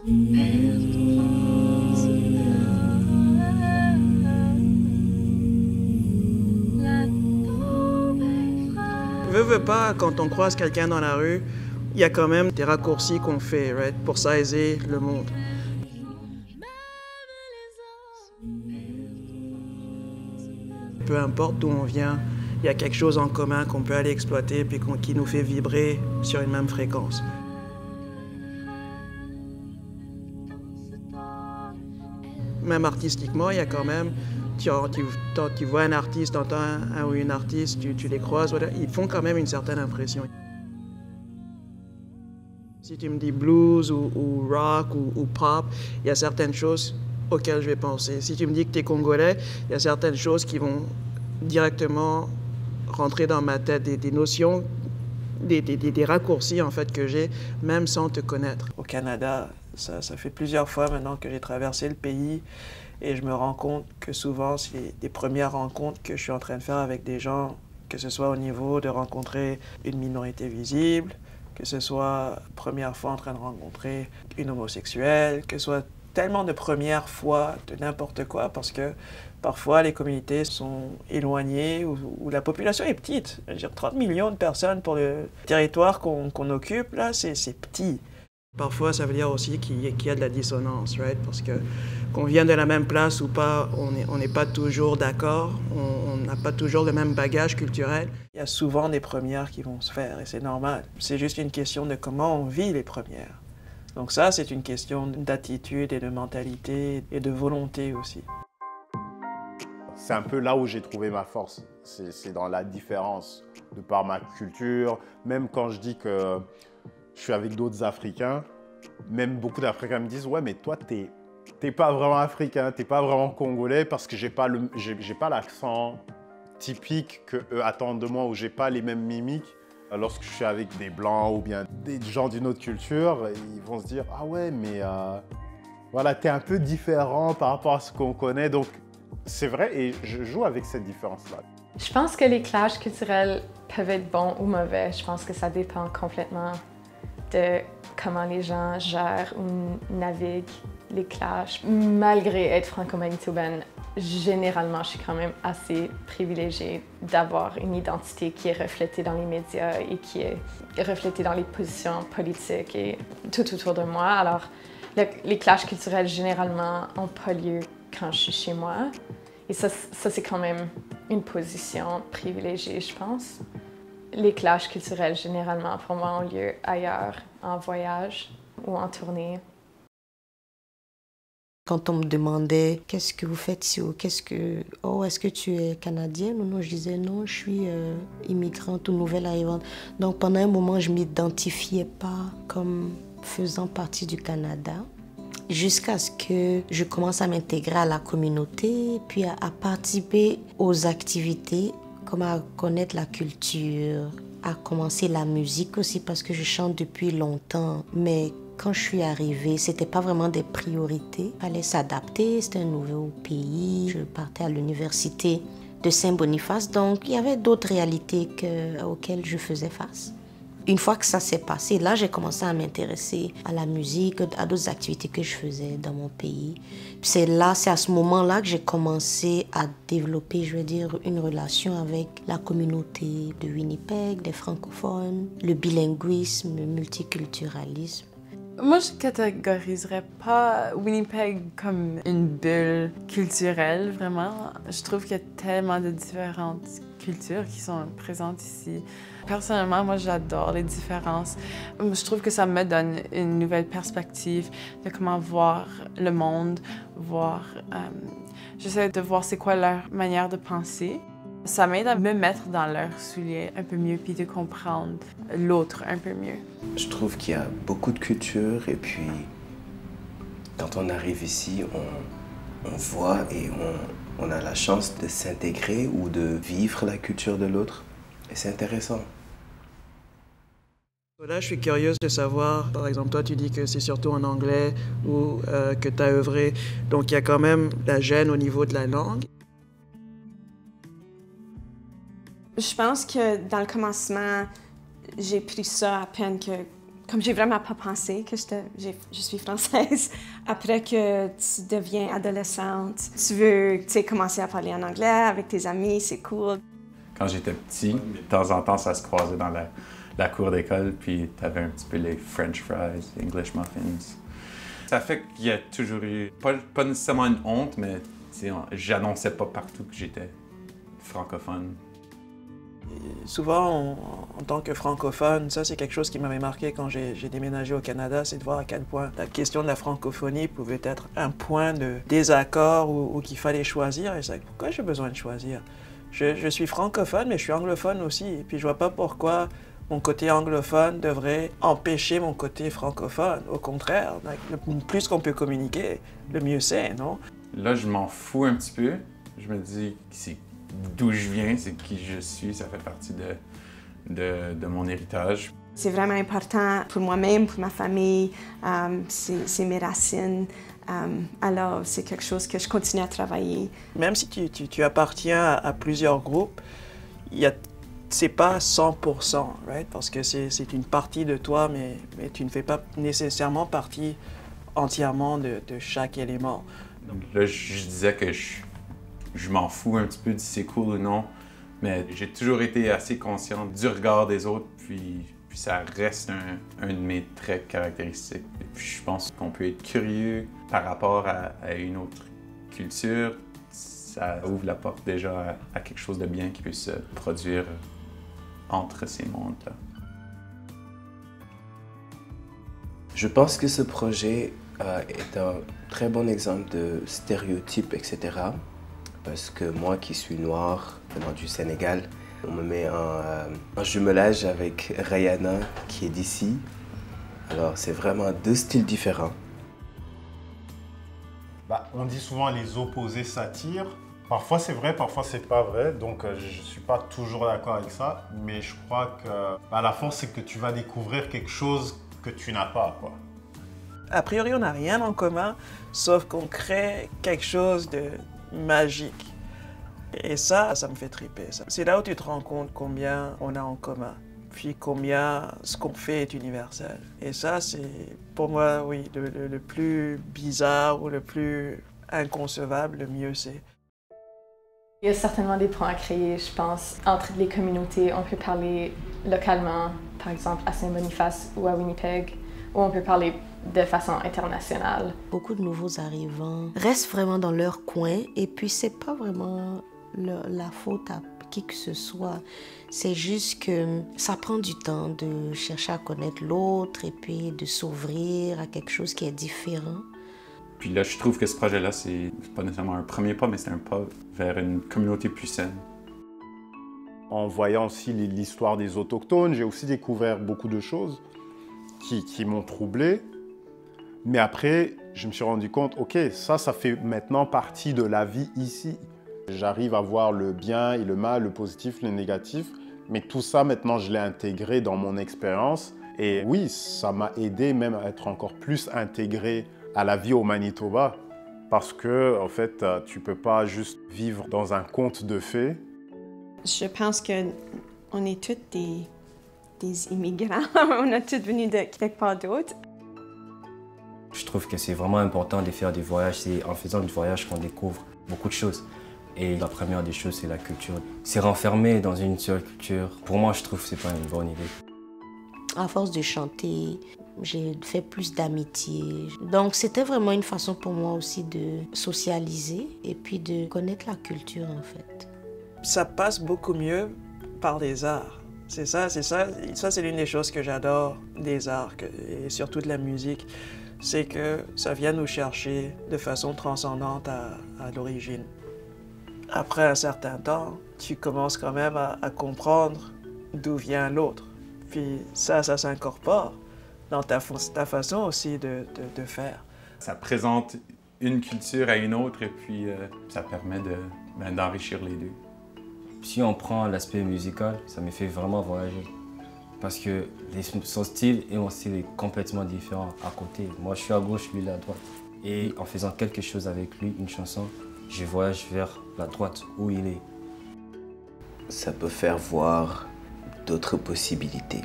Veux pas, quand on croise quelqu'un dans la rue, il y a quand même des raccourcis qu'on fait, right, pour saisir le monde. Peu importe d'où on vient, il y a quelque chose en commun qu'on peut aller exploiter puis qui nous fait vibrer sur une même fréquence. Même artistiquement, il y a quand même, tu vois un artiste, tu entends un ou une artiste, tu les croises, voilà, ils font quand même une certaine impression. Si tu me dis blues ou rock ou pop, il y a certaines choses auxquelles je vais penser. Si tu me dis que tu es congolais, il y a certaines choses qui vont directement rentrer dans ma tête, des notions, des raccourcis en fait que j'ai, même sans te connaître. Au Canada, ça fait plusieurs fois maintenant que j'ai traversé le pays et je me rends compte que souvent, c'est des premières rencontres que je suis en train de faire avec des gens, que ce soit au niveau de rencontrer une minorité visible, que ce soit première fois en train de rencontrer une homosexuelle, que ce soit tellement de premières fois de n'importe quoi parce que parfois les communautés sont éloignées ou la population est petite. Je veux dire, 30 millions de personnes pour le territoire qu'on occupe, là, c'est petit. Parfois, ça veut dire aussi qu'il y a de la dissonance, right? Parce que qu'on vienne de la même place ou pas, on n'est pas toujours d'accord, on n'a pas toujours le même bagage culturel. Il y a souvent des premières qui vont se faire et c'est normal. C'est juste une question de comment on vit les premières. Donc ça, c'est une question d'attitude et de mentalité et de volonté aussi. C'est un peu là où j'ai trouvé ma force. C'est dans la différence de par ma culture. Même quand je dis que je suis avec d'autres Africains, même beaucoup d'Africains me disent « Ouais, mais toi, t'es pas vraiment africain, t'es pas vraiment congolais parce que j'ai pas l'accent typique qu'eux attendent de moi ou j'ai pas les mêmes mimiques. » Lorsque je suis avec des Blancs ou bien des gens d'une autre culture, ils vont se dire « Ah ouais, mais voilà, t'es un peu différent par rapport à ce qu'on connaît. » Donc, c'est vrai et je joue avec cette différence-là. Je pense que les clashs culturels peuvent être bons ou mauvais. Je pense que ça dépend complètement de comment les gens gèrent ou naviguent les clashs. Malgré être franco-manitobaine, généralement, je suis quand même assez privilégiée d'avoir une identité qui est reflétée dans les médias et qui est reflétée dans les positions politiques et tout autour de moi. Alors, les clashs culturels, généralement, n'ont pas lieu quand je suis chez moi. Et ça c'est quand même une position privilégiée, je pense. Les clashs culturels, généralement, pour moi, ont lieu ailleurs, en voyage ou en tournée. Quand on me demandait « Qu'est-ce que vous faites ici » ou « est-ce que tu es canadienne » ou non, je disais « Non, je suis immigrante ou nouvelle arrivante ». Donc pendant un moment, je ne m'identifiais pas comme faisant partie du Canada. Jusqu'à ce que je commence à m'intégrer à la communauté, puis à participer aux activités, comme à connaître la culture, à commencer la musique aussi parce que je chante depuis longtemps. Mais quand je suis arrivée, c'était pas vraiment des priorités. Il fallait s'adapter, c'était un nouveau pays. Je partais à l'université de Saint-Boniface, donc il y avait d'autres réalités auxquelles je faisais face. Une fois que ça s'est passé, là, j'ai commencé à m'intéresser à la musique, à d'autres activités que je faisais dans mon pays. C'est à ce moment-là que j'ai commencé à développer, je veux dire, une relation avec la communauté de Winnipeg, des francophones, le bilinguisme, le multiculturalisme. Moi, je ne catégoriserais pas Winnipeg comme une bulle culturelle, vraiment. Je trouve qu'il y a tellement de différentes cultures qui sont présentes ici. Personnellement, moi, j'adore les différences. Je trouve que ça me donne une nouvelle perspective de comment voir le monde, j'essaie de voir c'est quoi leur manière de penser. Ça m'aide à me mettre dans leurs souliers un peu mieux puis de comprendre l'autre un peu mieux. Je trouve qu'il y a beaucoup de cultures et puis quand on arrive ici, on voit et on a la chance de s'intégrer ou de vivre la culture de l'autre et c'est intéressant. Là, je suis curieuse de savoir, par exemple, toi, tu dis que c'est surtout en anglais ou que tu as œuvré. Donc, il y a quand même la gêne au niveau de la langue. Je pense que dans le commencement, j'ai pris ça à peine que Comme j'ai vraiment pas pensé que je suis française. Après que tu deviens adolescente, tu veux commencer à parler en anglais avec tes amis, c'est cool. Quand j'étais petit, de temps en temps, ça se croisait dans la cour d'école, puis tu avais un petit peu les French fries, English muffins. Ça fait qu'il y a toujours eu, pas nécessairement une honte, mais j'annonçais pas partout que j'étais francophone. Souvent, en tant que francophone, ça c'est quelque chose qui m'avait marqué quand j'ai déménagé au Canada, c'est de voir à quel point la question de la francophonie pouvait être un point de désaccord ou qu'il fallait choisir. Et c'est pourquoi j'ai besoin de choisir? Je suis francophone, mais je suis anglophone aussi. Et puis je vois pas pourquoi mon côté anglophone devrait empêcher mon côté francophone. Au contraire, le plus qu'on peut communiquer, le mieux c'est, non? Là, je m'en fous un petit peu. Je me dis que c'est d'où je viens, c'est qui je suis, ça fait partie de mon héritage. C'est vraiment important pour moi-même, pour ma famille, c'est mes racines. Alors, c'est quelque chose que je continue à travailler. Même si tu appartiens à plusieurs groupes, c'est pas 100%, right? Parce que c'est une partie de toi, mais tu ne fais pas nécessairement partie entièrement de chaque élément. Là, je disais que je m'en fous un petit peu si c'est cool ou non, mais j'ai toujours été assez conscient du regard des autres, puis ça reste un de mes traits caractéristiques. Et puis je pense qu'on peut être curieux par rapport à une autre culture. Ça ouvre la porte déjà à quelque chose de bien qui peut se produire entre ces mondes-là. Je pense que ce projet est un très bon exemple de stéréotypes, etc. Parce que moi qui suis noir, venant du Sénégal, on me met en jumelage avec Rihanna qui est d'ici. Alors c'est vraiment deux styles différents. On dit souvent les opposés s'attirent. Parfois c'est vrai, parfois c'est pas vrai. Donc je suis pas toujours d'accord avec ça. Mais je crois que la force c'est que tu vas découvrir quelque chose que tu n'as pas, quoi. A priori, on n'a rien en commun, sauf qu'on crée quelque chose de magique. Et ça me fait triper. C'est là où tu te rends compte combien on a en commun, puis combien ce qu'on fait est universel. Et ça, c'est pour moi, oui, le plus bizarre ou le plus inconcevable, le mieux c'est. Il y a certainement des points à créer, je pense, entre les communautés. On peut parler localement, par exemple à Saint-Boniface ou à Winnipeg, ou on peut parler de façon internationale. Beaucoup de nouveaux arrivants restent vraiment dans leur coin et puis c'est pas vraiment la faute à qui que ce soit. C'est juste que ça prend du temps de chercher à connaître l'autre et puis de s'ouvrir à quelque chose qui est différent. Puis là, je trouve que ce projet-là, c'est pas nécessairement un premier pas, mais c'est un pas vers une communauté plus saine. En voyant aussi l'histoire des Autochtones, j'ai aussi découvert beaucoup de choses qui m'ont troublé. Mais après, je me suis rendu compte, ok, ça fait maintenant partie de la vie ici. J'arrive à voir le bien et le mal, le positif, le négatif. Mais tout ça, maintenant, je l'ai intégré dans mon expérience. Et oui, ça m'a aidé même à être encore plus intégré à la vie au Manitoba. Parce que, en fait, tu peux pas juste vivre dans un conte de fées. Je pense qu'on est tous des immigrants. On a tous venus de quelque part d'autre. Je trouve que c'est vraiment important de faire des voyages. C'est en faisant des voyages qu'on découvre beaucoup de choses. Et la première des choses, c'est la culture. C'est renfermé dans une seule culture. Pour moi, je trouve que c'est pas une bonne idée. À force de chanter, j'ai fait plus d'amitié. Donc c'était vraiment une façon pour moi aussi de socialiser et puis de connaître la culture en fait. Ça passe beaucoup mieux par les arts. C'est ça. Ça, c'est l'une des choses que j'adore des arts et surtout de la musique. C'est que ça vient nous chercher de façon transcendante à l'origine. Après un certain temps, tu commences quand même à comprendre d'où vient l'autre. Puis ça s'incorpore dans ta façon aussi de faire. Ça présente une culture à une autre et puis ça permet d'enrichir les deux. Si on prend l'aspect musical, ça me fait vraiment voyager. Parce que son style et mon style est complètement différent à côté. Moi, je suis à gauche, lui, il est à droite. Et en faisant quelque chose avec lui, une chanson, je voyage vers la droite, où il est. Ça peut faire voir d'autres possibilités.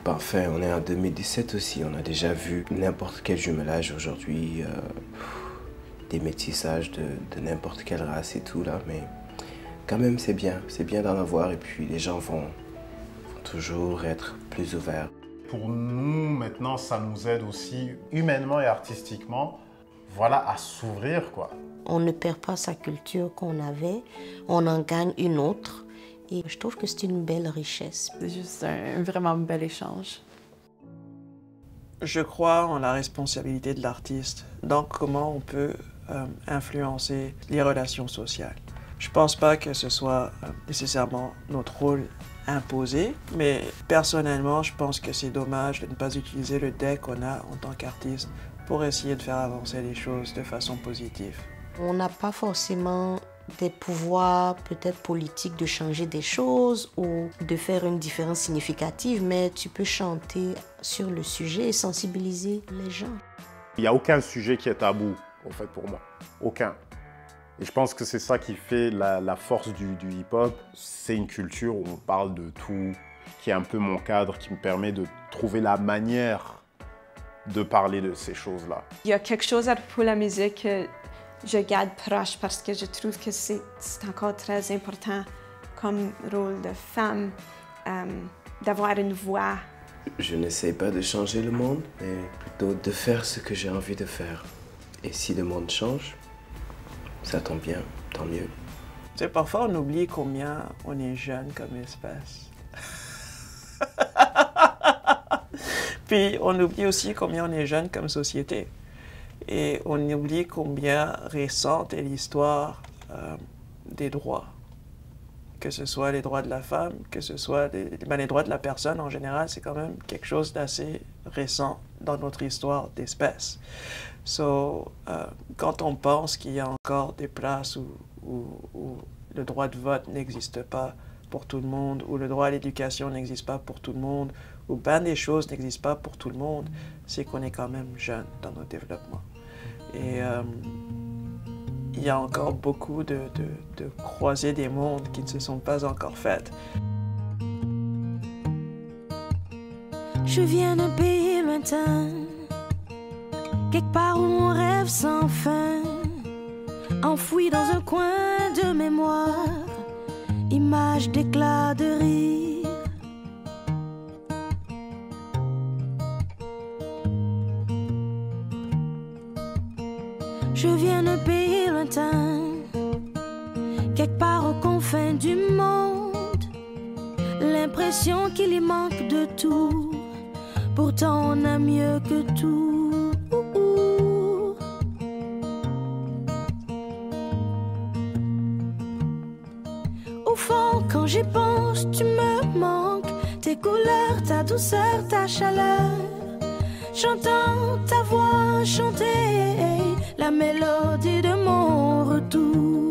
Parfait, on est en 2017 aussi, on a déjà vu n'importe quel jumelage aujourd'hui, des métissages de n'importe quelle race et tout là, mais quand même c'est bien d'en avoir et puis les gens vont toujours être plus ouverts. Pour nous, maintenant, ça nous aide aussi humainement et artistiquement, voilà, à s'ouvrir, quoi. On ne perd pas sa culture qu'on avait, on en gagne une autre. Et je trouve que c'est une belle richesse. C'est juste un vraiment bel échange. Je crois en la responsabilité de l'artiste, donc comment on peut influencer les relations sociales. Je ne pense pas que ce soit nécessairement notre rôle imposé, mais personnellement, je pense que c'est dommage de ne pas utiliser le deck qu'on a en tant qu'artiste pour essayer de faire avancer les choses de façon positive. On n'a pas forcément des pouvoirs peut-être politiques de changer des choses ou de faire une différence significative, mais tu peux chanter sur le sujet et sensibiliser les gens. Il n'y a aucun sujet qui est tabou, en fait, pour moi. Aucun. Et je pense que c'est ça qui fait la force du hip-hop. C'est une culture où on parle de tout, qui est un peu mon cadre, qui me permet de trouver la manière de parler de ces choses-là. Il y a quelque chose à propos de la musique que je garde proche parce que je trouve que c'est encore très important comme rôle de femme d'avoir une voix. Je n'essaie pas de changer le monde, mais plutôt de faire ce que j'ai envie de faire. Et si le monde change, ça tombe bien, tant mieux. Tu sais, parfois on oublie combien on est jeune comme espèce. Puis on oublie aussi combien on est jeune comme société. Et on oublie combien récente est l'histoire des droits. Que ce soit les droits de la femme, que ce soit les droits de la personne en général, c'est quand même quelque chose d'assez récent dans notre histoire d'espèce. Quand on pense qu'il y a encore des places où le droit de vote n'existe pas pour tout le monde, où le droit à l'éducation n'existe pas pour tout le monde, où ben des choses n'existent pas pour tout le monde, c'est qu'on est quand même jeune dans notre développement. Et il y a encore beaucoup de croisées des mondes qui ne se sont pas encore faites. Je viens d'un pays lointain, quelque part où on rêve sans fin, enfoui dans un coin de mémoire, image d'éclat de rire. Je viens d'un pays lointain, quelque part aux confins du monde, l'impression qu'il y manque de tout, pourtant on a mieux que tout. Au fond, quand j'y pense, tu me manques, tes couleurs, ta douceur, ta chaleur. J'entends ta voix chanter la mélodie de mon retour.